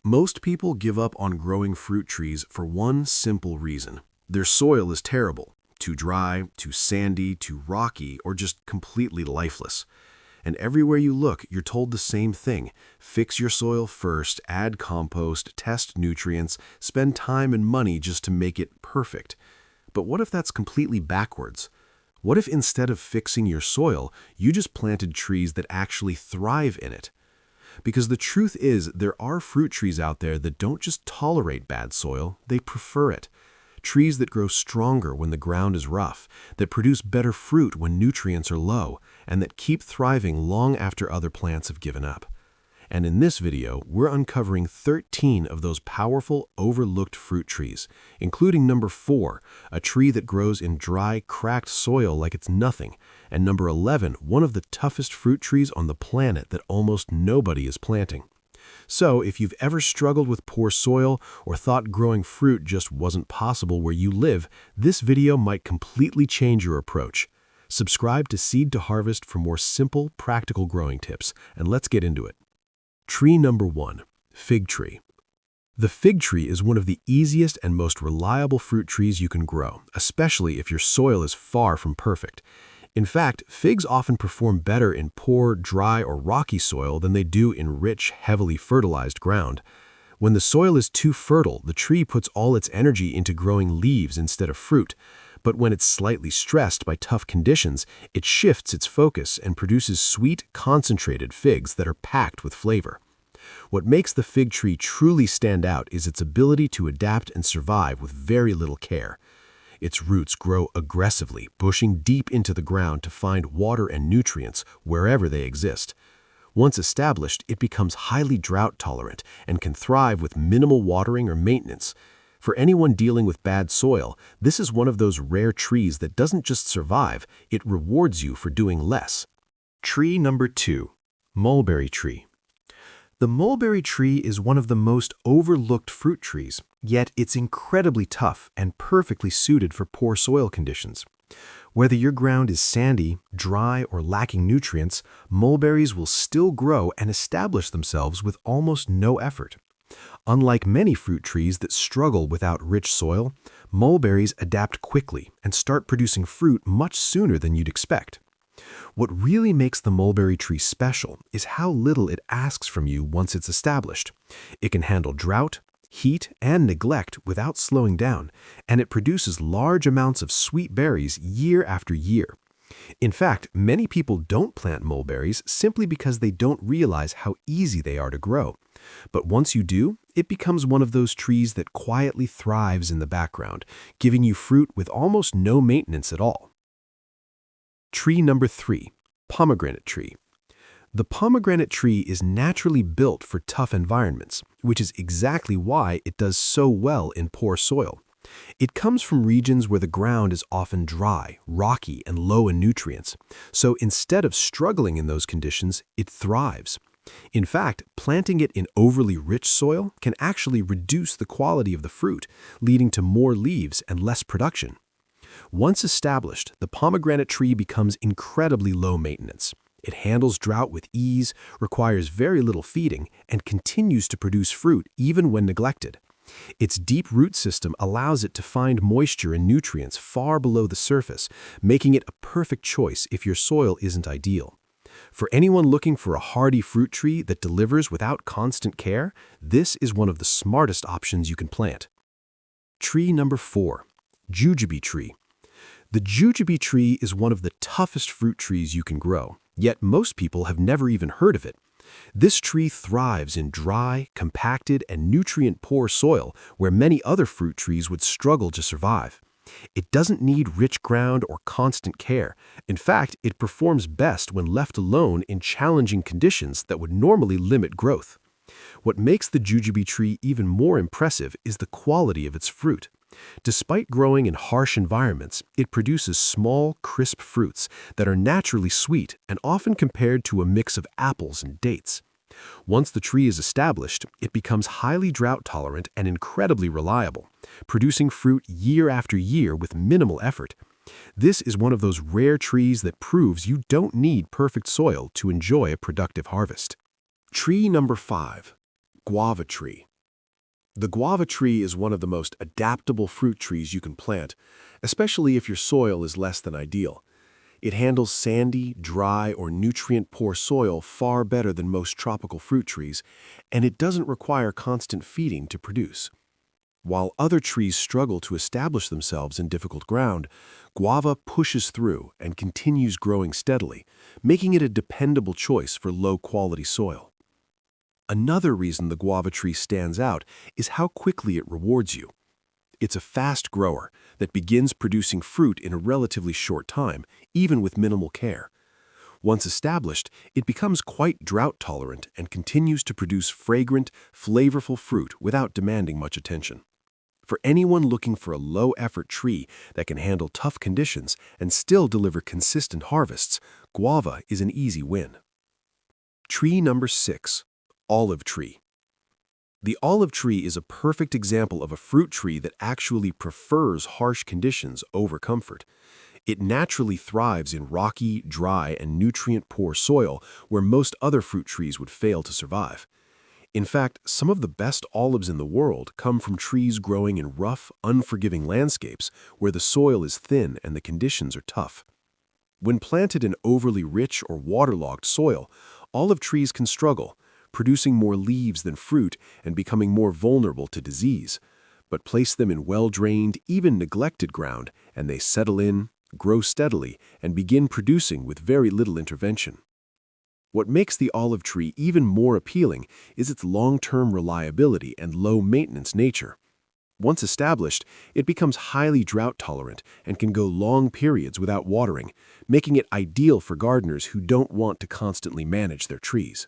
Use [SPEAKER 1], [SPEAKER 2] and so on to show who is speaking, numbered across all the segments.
[SPEAKER 1] Most people give up on growing fruit trees for one simple reason. Their soil is terrible, too dry, too sandy, too rocky, or just completely lifeless. And everywhere you look, you're told the same thing. Fix your soil first, add compost, test nutrients, spend time and money just to make it perfect. But what if that's completely backwards? What if instead of fixing your soil, you just planted trees that actually thrive in it? Because the truth is, there are fruit trees out there that don't just tolerate bad soil, they prefer it. Trees that grow stronger when the ground is rough, that produce better fruit when nutrients are low, and that keep thriving long after other plants have given up. And in this video, we're uncovering 13 of those powerful, overlooked fruit trees, including number 4, a tree that grows in dry, cracked soil like it's nothing, and number 11, one of the toughest fruit trees on the planet that almost nobody is planting. So, if you've ever struggled with poor soil or thought growing fruit just wasn't possible where you live, this video might completely change your approach. Subscribe to Seed to Harvest for more simple, practical growing tips, and let's get into it. Tree number 1, fig tree. The fig tree is one of the easiest and most reliable fruit trees you can grow, especially if your soil is far from perfect. In fact, figs often perform better in poor, dry, or rocky soil than they do in rich, heavily fertilized ground. When the soil is too fertile, the tree puts all its energy into growing leaves instead of fruit. But when it's slightly stressed by tough conditions, it shifts its focus and produces sweet, concentrated figs that are packed with flavor. What makes the fig tree truly stand out is its ability to adapt and survive with very little care. Its roots grow aggressively, pushing deep into the ground to find water and nutrients wherever they exist. Once established, it becomes highly drought-tolerant and can thrive with minimal watering or maintenance. For anyone dealing with bad soil, this is one of those rare trees that doesn't just survive, it rewards you for doing less. Tree number 2, mulberry tree. The mulberry tree is one of the most overlooked fruit trees, yet it's incredibly tough and perfectly suited for poor soil conditions. Whether your ground is sandy, dry, or lacking nutrients, mulberries will still grow and establish themselves with almost no effort. Unlike many fruit trees that struggle without rich soil, mulberries adapt quickly and start producing fruit much sooner than you'd expect. What really makes the mulberry tree special is how little it asks from you once it's established. It can handle drought, heat, and neglect without slowing down, and it produces large amounts of sweet berries year after year. In fact, many people don't plant mulberries simply because they don't realize how easy they are to grow. But once you do, it becomes one of those trees that quietly thrives in the background, giving you fruit with almost no maintenance at all. Tree number 3, pomegranate tree. The pomegranate tree is naturally built for tough environments, which is exactly why it does so well in poor soil. It comes from regions where the ground is often dry, rocky, and low in nutrients. So instead of struggling in those conditions, it thrives. In fact, planting it in overly rich soil can actually reduce the quality of the fruit, leading to more leaves and less production. Once established, the pomegranate tree becomes incredibly low maintenance. It handles drought with ease, requires very little feeding, and continues to produce fruit even when neglected. Its deep root system allows it to find moisture and nutrients far below the surface, making it a perfect choice if your soil isn't ideal. For anyone looking for a hardy fruit tree that delivers without constant care, this is one of the smartest options you can plant. Tree number 4, jujube tree. The jujube tree is one of the toughest fruit trees you can grow, yet most people have never even heard of it. This tree thrives in dry, compacted, and nutrient-poor soil where many other fruit trees would struggle to survive. It doesn't need rich ground or constant care. In fact, it performs best when left alone in challenging conditions that would normally limit growth. What makes the jujube tree even more impressive is the quality of its fruit. Despite growing in harsh environments, it produces small, crisp fruits that are naturally sweet and often compared to a mix of apples and dates. Once the tree is established, it becomes highly drought-tolerant and incredibly reliable, producing fruit year after year with minimal effort. This is one of those rare trees that proves you don't need perfect soil to enjoy a productive harvest. Tree number 5, guava tree. The guava tree is one of the most adaptable fruit trees you can plant, especially if your soil is less than ideal. It handles sandy, dry, or nutrient-poor soil far better than most tropical fruit trees, and it doesn't require constant feeding to produce. While other trees struggle to establish themselves in difficult ground, guava pushes through and continues growing steadily, making it a dependable choice for low-quality soil. Another reason the guava tree stands out is how quickly it rewards you. It's a fast grower that begins producing fruit in a relatively short time, even with minimal care. Once established, it becomes quite drought-tolerant and continues to produce fragrant, flavorful fruit without demanding much attention. For anyone looking for a low-effort tree that can handle tough conditions and still deliver consistent harvests, guava is an easy win. Tree number 6, olive tree. The olive tree is a perfect example of a fruit tree that actually prefers harsh conditions over comfort. It naturally thrives in rocky, dry, and nutrient-poor soil where most other fruit trees would fail to survive. In fact, some of the best olives in the world come from trees growing in rough, unforgiving landscapes where the soil is thin and the conditions are tough. When planted in overly rich or waterlogged soil, olive trees can struggle, producing more leaves than fruit and becoming more vulnerable to disease. But place them in well-drained, even neglected ground, and they settle in, grow steadily, and begin producing with very little intervention. What makes the olive tree even more appealing is its long-term reliability and low-maintenance nature. Once established, it becomes highly drought-tolerant and can go long periods without watering, making it ideal for gardeners who don't want to constantly manage their trees.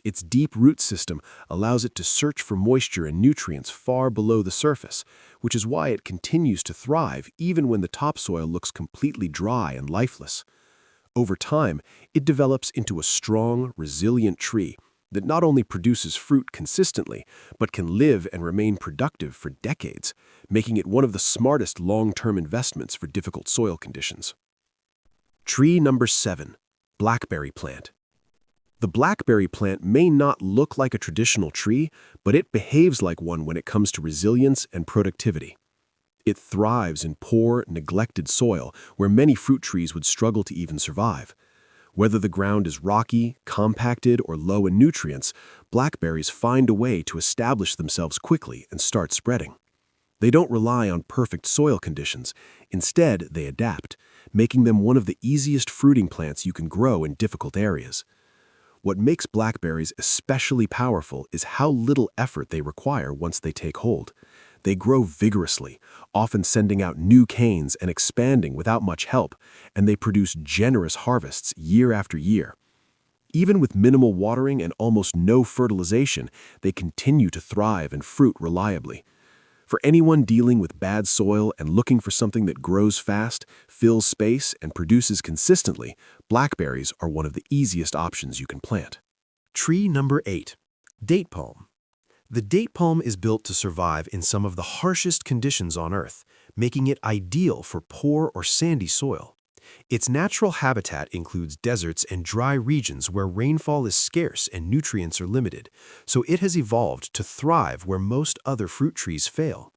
[SPEAKER 1] Its deep root system allows it to search for moisture and nutrients far below the surface, which is why it continues to thrive even when the topsoil looks completely dry and lifeless. Over time, it develops into a strong, resilient tree that not only produces fruit consistently, but can live and remain productive for decades, making it one of the smartest long-term investments for difficult soil conditions. Tree number 7, blackberry plant. The blackberry plant may not look like a traditional tree, but it behaves like one when it comes to resilience and productivity. It thrives in poor, neglected soil where many fruit trees would struggle to even survive. Whether the ground is rocky, compacted, or low in nutrients, blackberries find a way to establish themselves quickly and start spreading. They don't rely on perfect soil conditions. Instead, they adapt, making them one of the easiest fruiting plants you can grow in difficult areas. What makes blackberries especially powerful is how little effort they require once they take hold. They grow vigorously, often sending out new canes and expanding without much help, and they produce generous harvests year after year. Even with minimal watering and almost no fertilization, they continue to thrive and fruit reliably. For anyone dealing with bad soil and looking for something that grows fast, fills space, and produces consistently, blackberries are one of the easiest options you can plant. Tree number 8, date palm. The date palm is built to survive in some of the harshest conditions on Earth, making it ideal for poor or sandy soil. Its natural habitat includes deserts and dry regions where rainfall is scarce and nutrients are limited, so it has evolved to thrive where most other fruit trees fail.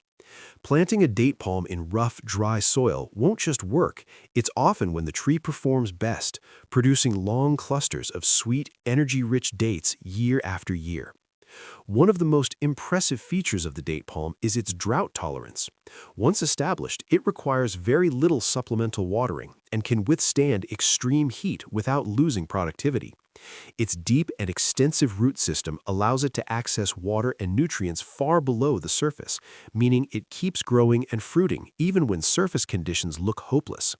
[SPEAKER 1] Planting a date palm in rough, dry soil won't just work, it's often when the tree performs best, producing long clusters of sweet, energy-rich dates year after year. One of the most impressive features of the date palm is its drought tolerance. Once established, it requires very little supplemental watering and can withstand extreme heat without losing productivity. Its deep and extensive root system allows it to access water and nutrients far below the surface, meaning it keeps growing and fruiting even when surface conditions look hopeless.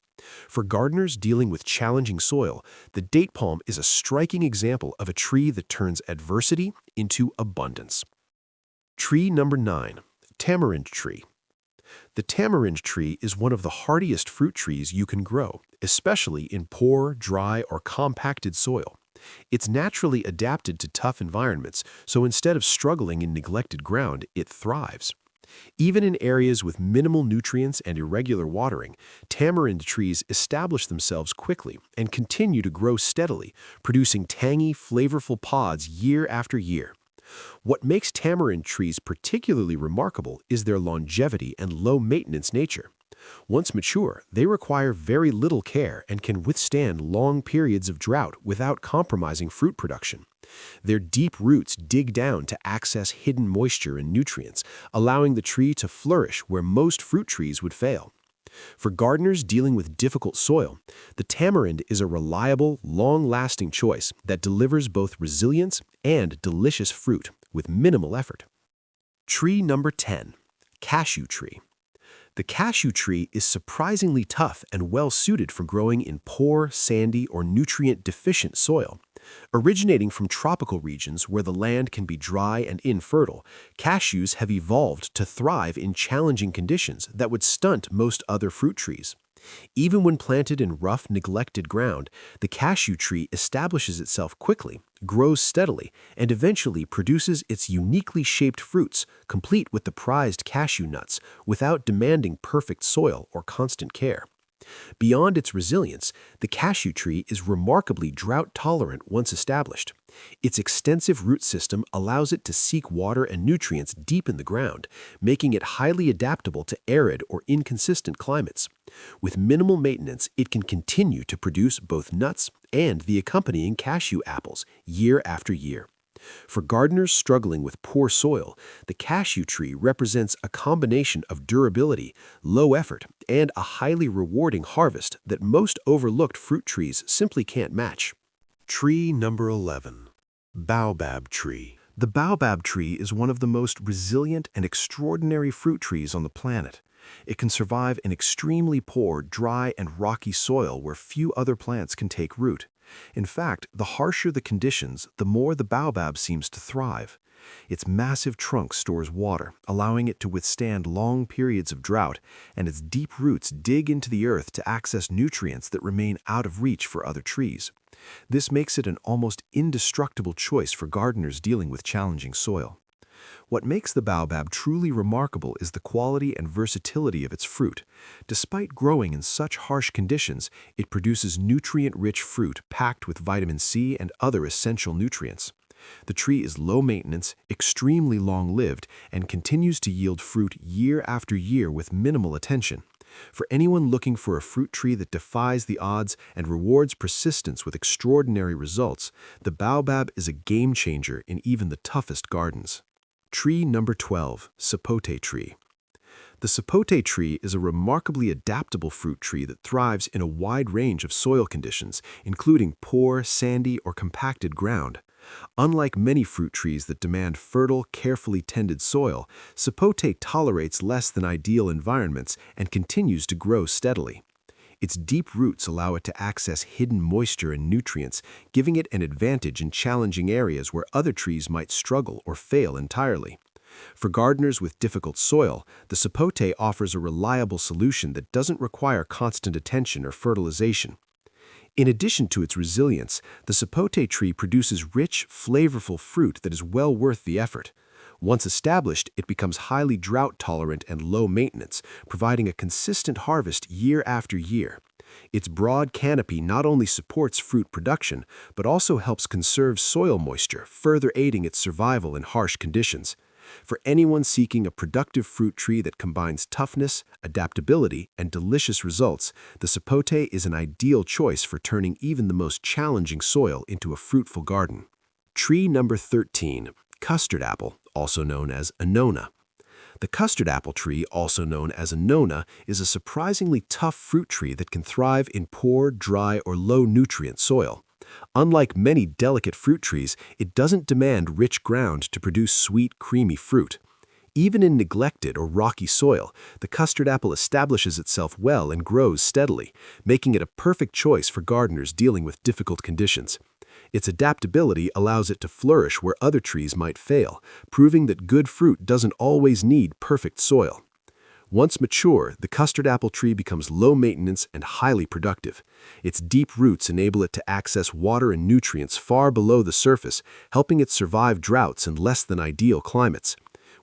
[SPEAKER 1] For gardeners dealing with challenging soil, the date palm is a striking example of a tree that turns adversity into abundance. Tree number 9, tamarind tree. The tamarind tree is one of the hardiest fruit trees you can grow, especially in poor, dry, or compacted soil. It's naturally adapted to tough environments, so instead of struggling in neglected ground, it thrives. Even in areas with minimal nutrients and irregular watering, tamarind trees establish themselves quickly and continue to grow steadily, producing tangy, flavorful pods year after year. What makes tamarind trees particularly remarkable is their longevity and low-maintenance nature. Once mature, they require very little care and can withstand long periods of drought without compromising fruit production. Their deep roots dig down to access hidden moisture and nutrients, allowing the tree to flourish where most fruit trees would fail. For gardeners dealing with difficult soil, the tamarind is a reliable, long-lasting choice that delivers both resilience and delicious fruit with minimal effort. Tree number 10. Cashew tree. The cashew tree is surprisingly tough and well-suited for growing in poor, sandy, or nutrient-deficient soil. Originating from tropical regions where the land can be dry and infertile, cashews have evolved to thrive in challenging conditions that would stunt most other fruit trees. Even when planted in rough, neglected ground, the cashew tree establishes itself quickly, grows steadily, and eventually produces its uniquely shaped fruits, complete with the prized cashew nuts, without demanding perfect soil or constant care. Beyond its resilience, the cashew tree is remarkably drought-tolerant once established. Its extensive root system allows it to seek water and nutrients deep in the ground, making it highly adaptable to arid or inconsistent climates. With minimal maintenance, it can continue to produce both nuts and the accompanying cashew apples year after year. For gardeners struggling with poor soil, the cashew tree represents a combination of durability, low effort, and a highly rewarding harvest that most overlooked fruit trees simply can't match. Tree number 11. Baobab tree. The baobab tree is one of the most resilient and extraordinary fruit trees on the planet. It can survive in extremely poor, dry, and rocky soil where few other plants can take root. In fact, the harsher the conditions, the more the baobab seems to thrive. Its massive trunk stores water, allowing it to withstand long periods of drought, and its deep roots dig into the earth to access nutrients that remain out of reach for other trees. This makes it an almost indestructible choice for gardeners dealing with challenging soil. What makes the baobab truly remarkable is the quality and versatility of its fruit. Despite growing in such harsh conditions, it produces nutrient-rich fruit packed with vitamin C and other essential nutrients. The tree is low maintenance, extremely long-lived, and continues to yield fruit year after year with minimal attention. For anyone looking for a fruit tree that defies the odds and rewards persistence with extraordinary results, the baobab is a game-changer in even the toughest gardens. Tree number 12. Sapote tree. The sapote tree is a remarkably adaptable fruit tree that thrives in a wide range of soil conditions, including poor, sandy, or compacted ground. Unlike many fruit trees that demand fertile, carefully tended soil, sapote tolerates less than ideal environments and continues to grow steadily. Its deep roots allow it to access hidden moisture and nutrients, giving it an advantage in challenging areas where other trees might struggle or fail entirely. For gardeners with difficult soil, the sapote offers a reliable solution that doesn't require constant attention or fertilization. In addition to its resilience, the sapote tree produces rich, flavorful fruit that is well worth the effort. Once established, it becomes highly drought-tolerant and low-maintenance, providing a consistent harvest year after year. Its broad canopy not only supports fruit production, but also helps conserve soil moisture, further aiding its survival in harsh conditions. For anyone seeking a productive fruit tree that combines toughness, adaptability, and delicious results, the sapote is an ideal choice for turning even the most challenging soil into a fruitful garden. Tree number 13. Custard apple, also known as annona. The custard apple tree, also known as annona, is a surprisingly tough fruit tree that can thrive in poor, dry, or low-nutrient soil. Unlike many delicate fruit trees, it doesn't demand rich ground to produce sweet, creamy fruit. Even in neglected or rocky soil, the custard apple establishes itself well and grows steadily, making it a perfect choice for gardeners dealing with difficult conditions. Its adaptability allows it to flourish where other trees might fail, proving that good fruit doesn't always need perfect soil. Once mature, the custard apple tree becomes low maintenance and highly productive. Its deep roots enable it to access water and nutrients far below the surface, helping it survive droughts and less than ideal climates.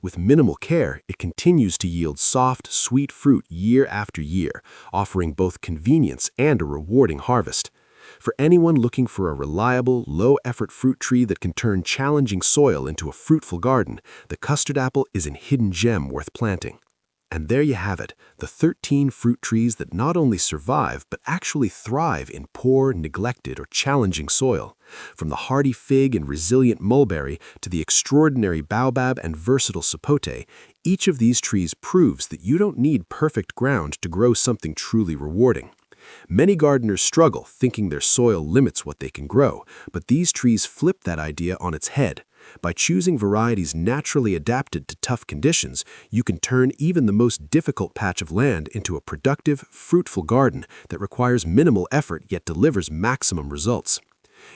[SPEAKER 1] With minimal care, it continues to yield soft, sweet fruit year after year, offering both convenience and a rewarding harvest. For anyone looking for a reliable, low-effort fruit tree that can turn challenging soil into a fruitful garden, the custard apple is a hidden gem worth planting. And there you have it, the 13 fruit trees that not only survive but actually thrive in poor, neglected, or challenging soil. From the hardy fig and resilient mulberry to the extraordinary baobab and versatile sapote, each of these trees proves that you don't need perfect ground to grow something truly rewarding. Many gardeners struggle thinking their soil limits what they can grow, but these trees flip that idea on its head. By choosing varieties naturally adapted to tough conditions, you can turn even the most difficult patch of land into a productive, fruitful garden that requires minimal effort yet delivers maximum results.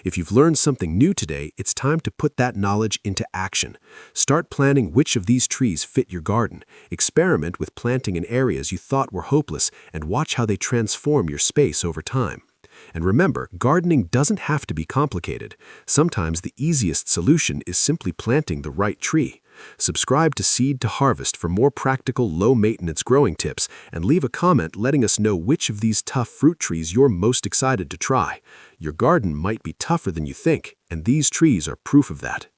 [SPEAKER 1] If you've learned something new today, it's time to put that knowledge into action. Start planning which of these trees fit your garden. Experiment with planting in areas you thought were hopeless and watch how they transform your space over time. And remember, gardening doesn't have to be complicated. Sometimes the easiest solution is simply planting the right tree. Subscribe to Seed to Harvest for more practical, low-maintenance growing tips, and leave a comment letting us know which of these tough fruit trees you're most excited to try. Your garden might be tougher than you think, and these trees are proof of that.